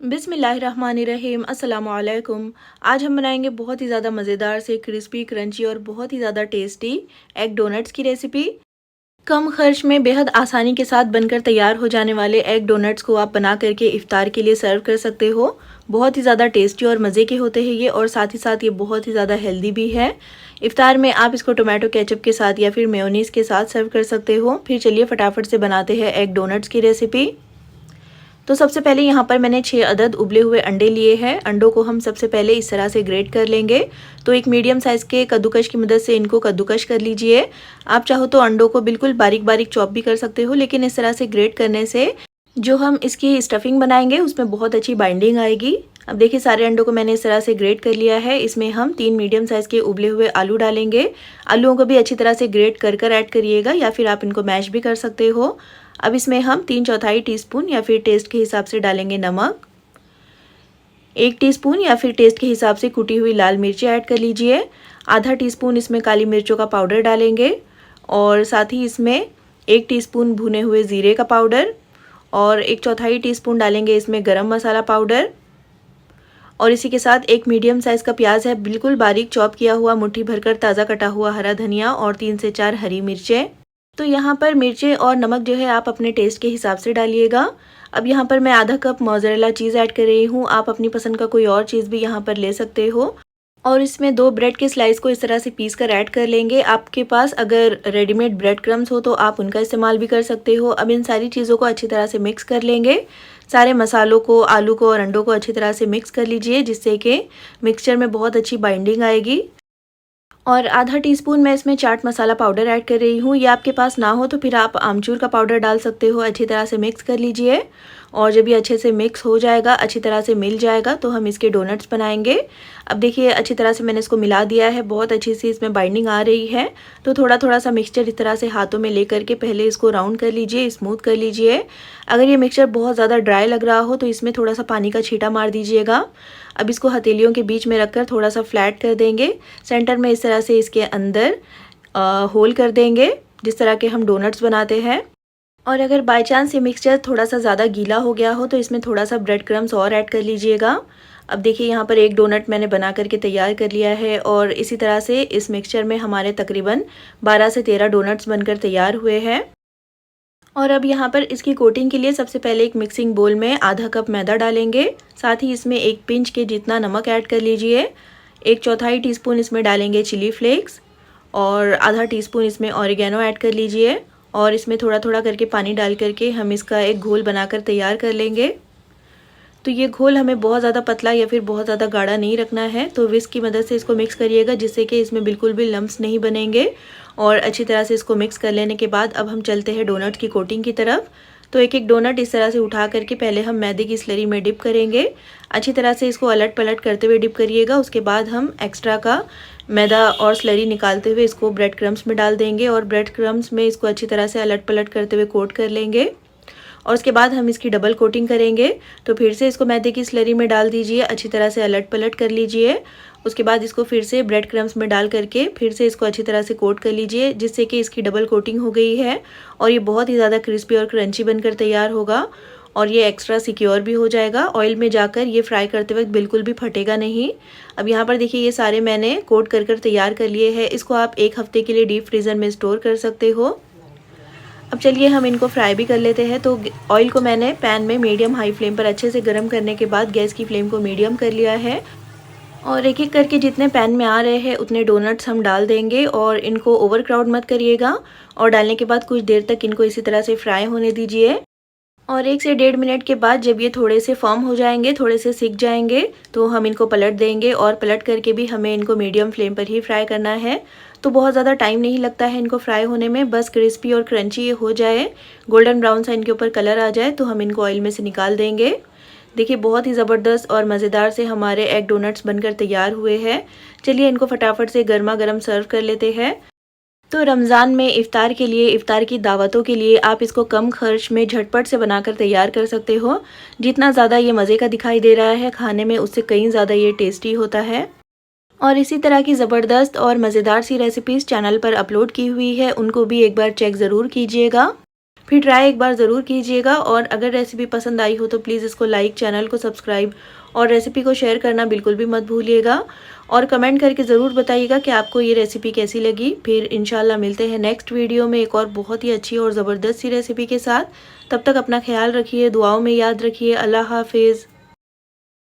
बिस्मिल्लाहिर्रहमानिर्रहीम अस्सलामु अलैकुम। आज हम बनाएंगे बहुत ही ज़्यादा मज़ेदार से क्रिस्पी क्रंची और बहुत ही ज़्यादा टेस्टी एग डोनट्स की रेसिपी। कम खर्च में बेहद आसानी के साथ बनकर तैयार हो जाने वाले एग डोनट्स को आप बना करके इफ्तार के लिए सर्व कर सकते हो। बहुत ही ज़्यादा टेस्टी और मज़े के होते हैं ये, और साथ ही साथ ये बहुत ही ज़्यादा हेल्दी भी है। इफ्तार में आप इसको टोमेटो केचप के साथ या फिर मेयोनीज़ के साथ सर्व कर सकते हो। फिर चलिए फटाफट से बनाते हैं एग डोनट्स की रेसिपी। तो सबसे पहले यहाँ पर मैंने 6 अदद उबले हुए अंडे लिए हैं। अंडों को हम सबसे पहले इस तरह से ग्रेट कर लेंगे। तो एक मीडियम साइज़ के कद्दूकश की मदद से इनको कद्दूकश कर लीजिए। आप चाहो तो अंडों को बिल्कुल बारीक बारीक चॉप भी कर सकते हो, लेकिन इस तरह से ग्रेट करने से जो हम इसकी स्टफिंग बनाएंगे उसमें बहुत अच्छी बाइंडिंग आएगी। अब देखिए सारे अंडों को मैंने इस तरह से ग्रेट कर लिया है। इसमें हम 3 मीडियम साइज़ के उबले हुए आलू डालेंगे। आलूओं को भी अच्छी तरह से ग्रेट कर ऐड करिएगा, या फिर आप इनको मैश भी कर सकते हो। अब इसमें हम 3/4 टीस्पून या फिर टेस्ट के हिसाब से डालेंगे नमक। 1 टीस्पून या फिर टेस्ट के हिसाब से कुटी हुई लाल मिर्ची ऐड कर लीजिए। आधा टीस्पून इसमें काली मिर्चों का पाउडर डालेंगे, और साथ ही इसमें 1 टीस्पून भुने हुए ज़ीरे का पाउडर, और 1/4 टीस्पून डालेंगे इसमें गरम मसाला पाउडर। और इसी के साथ एक मीडियम साइज़ का प्याज है, बिल्कुल बारीक चॉप किया हुआ, मुट्ठी भरकर ताज़ा कटा हुआ हरा धनिया, और 3 से 4 हरी मिर्चें। तो यहाँ पर मिर्चें और नमक जो है आप अपने टेस्ट के हिसाब से डालिएगा। अब यहाँ पर मैं आधा कप मोज़रेला चीज़ ऐड कर रही हूँ। आप अपनी पसंद का कोई और चीज़ भी यहाँ पर ले सकते हो। और इसमें 2 ब्रेड के स्लाइस को इस तरह से पीस कर ऐड कर लेंगे। आपके पास अगर रेडीमेड ब्रेड क्रम्स हो तो आप उनका इस्तेमाल भी कर सकते हो। अब इन सारी चीज़ों को अच्छी तरह से मिक्स कर लेंगे। सारे मसालों को, आलू को और अंडों को अच्छी तरह से मिक्स कर लीजिए, जिससे कि मिक्सचर में बहुत अच्छी बाइंडिंग आएगी। और आधा टीस्पून मैं इसमें चाट मसाला पाउडर ऐड कर रही हूँ। ये आपके पास ना हो तो फिर आप आमचूर का पाउडर डाल सकते हो। अच्छी तरह से मिक्स कर लीजिए, और जब ये अच्छे से मिक्स हो जाएगा, अच्छी तरह से मिल जाएगा, तो हम इसके डोनट्स बनाएंगे। अब देखिए अच्छी तरह से मैंने इसको मिला दिया है, बहुत अच्छी सी इसमें बाइंडिंग आ रही है। तो थोड़ा थोड़ा सा मिक्सचर इस तरह से हाथों में लेकर के पहले इसको राउंड कर लीजिए, स्मूथ कर लीजिए। अगर ये मिक्सचर बहुत ज़्यादा ड्राई लग रहा हो तो इसमें थोड़ा सा पानी का छींटा मार दीजिएगा। अब इसको हथेलियों के बीच में रखकर थोड़ा सा फ्लैट कर देंगे। सेंटर में इस तरह से इसके अंदर होल कर देंगे, जिस तरह के हम डोनट्स बनाते हैं। और अगर बाय चांस ये मिक्सचर थोड़ा सा ज़्यादा गीला हो गया हो तो इसमें थोड़ा सा ब्रेड क्रम्स और ऐड कर लीजिएगा। अब देखिए यहाँ पर एक डोनट मैंने बना करके तैयार कर लिया है, और इसी तरह से इस मिक्सचर में हमारे तकरीबन 12 से 13 डोनट्स बनकर तैयार हुए हैं। और अब यहाँ पर इसकी कोटिंग के लिए सबसे पहले एक मिक्सिंग बोल में आधा कप मैदा डालेंगे। साथ ही इसमें 1 पिंच के जितना नमक ऐड कर लीजिए। 1/4 टीस्पून इसमें डालेंगे चिली फ्लेक्स, और आधा टीस्पून इसमें ऑरिगेनो ऐड कर लीजिए। और इसमें थोड़ा थोड़ा करके पानी डाल करके हम इसका एक घोल बनाकर तैयार कर लेंगे। तो ये घोल हमें बहुत ज़्यादा पतला या फिर बहुत ज़्यादा गाढ़ा नहीं रखना है। तो विस्क की मदद से इसको मिक्स करिएगा, जिससे कि इसमें बिल्कुल भी लम्प्स नहीं बनेंगे। और अच्छी तरह से इसको मिक्स कर लेने के बाद अब हम चलते हैं डोनट की कोटिंग की तरफ। तो एक एक डोनट इस तरह से उठा करके पहले हम मैदे की स्लरी में डिप करेंगे। अच्छी तरह से इसको अलट पलट करते हुए डिप करिएगा। उसके बाद हम एक्स्ट्रा का मैदा और स्लरी निकालते हुए इसको ब्रेड क्रम्स में डाल देंगे, और ब्रेड क्रम्स में इसको अच्छी तरह से अलट पलट करते हुए कोट कर लेंगे। और उसके बाद हम इसकी डबल कोटिंग करेंगे। तो फिर से इसको मैदे की स्लरी में डाल दीजिए, अच्छी तरह से अलट पलट कर लीजिए। उसके बाद इसको फिर से ब्रेड क्रम्स में डाल करके फिर से इसको अच्छी तरह से कोट कर लीजिए, जिससे कि इसकी डबल कोटिंग हो गई है, और ये बहुत ही ज़्यादा क्रिस्पी और क्रंची बनकर तैयार होगा। और ये एक्स्ट्रा सिक्योर भी हो जाएगा। ऑयल में जाकर ये फ्राई करते वक्त बिल्कुल भी फटेगा नहीं। अब यहाँ पर देखिए ये सारे मैंने कोट कर तैयार कर लिए हैं। इसको आप 1 हफ्ते के लिए डीप फ्रीज़र में स्टोर कर सकते हो। अब चलिए हम इनको फ्राई भी कर लेते हैं। तो ऑयल को मैंने पैन में मीडियम हाई फ्लेम पर अच्छे से गर्म करने के बाद गैस की फ्लेम को मीडियम कर लिया है, और एक एक करके जितने पैन में आ रहे हैं उतने डोनट्स हम डाल देंगे। और इनको ओवर क्राउड मत करिएगा, और डालने के बाद कुछ देर तक इनको इसी तरह से फ्राई होने दीजिए। और 1 से 1.5 मिनट के बाद जब ये थोड़े से फर्म हो जाएंगे, थोड़े से सिक जाएंगे, तो हम इनको पलट देंगे। और पलट करके भी हमें इनको मीडियम फ्लेम पर ही फ्राई करना है। तो बहुत ज़्यादा टाइम नहीं लगता है इनको फ्राई होने में, बस क्रिस्पी और क्रंची ये हो जाए, गोल्डन ब्राउन सा इनके ऊपर कलर आ जाए, तो हम इनको ऑयल में से निकाल देंगे। देखिए बहुत ही ज़बरदस्त और मज़ेदार से हमारे एग डोनट्स बनकर तैयार हुए हैं। चलिए इनको फटाफट से गर्मा गर्म सर्व कर लेते हैं। तो रमज़ान में इफ़्तार के लिए, इफ़्तार की दावतों के लिए आप इसको कम खर्च में झटपट से बनाकर तैयार कर सकते हो। जितना ज़्यादा ये मज़े का दिखाई दे रहा है खाने में, उससे कहीं ज़्यादा ये टेस्टी होता है। और इसी तरह की ज़बरदस्त और मज़ेदार सी रेसिपीज़ चैनल पर अपलोड की हुई है, उनको भी एक बार चेक ज़रूर कीजिएगा। फिर ट्राई एक बार ज़रूर कीजिएगा। और अगर रेसिपी पसंद आई हो तो प्लीज़ इसको लाइक, चैनल को सब्सक्राइब और रेसिपी को शेयर करना बिल्कुल भी मत भूलिएगा। और कमेंट करके ज़रूर बताइएगा कि आपको ये रेसिपी कैसी लगी। फिर इंशाल्लाह मिलते हैं नेक्स्ट वीडियो में एक और बहुत ही अच्छी और ज़बरदस्त सी रेसिपी के साथ। तब तक अपना ख्याल रखिए, दुआओं में याद रखिए। अल्लाह हाफिज़।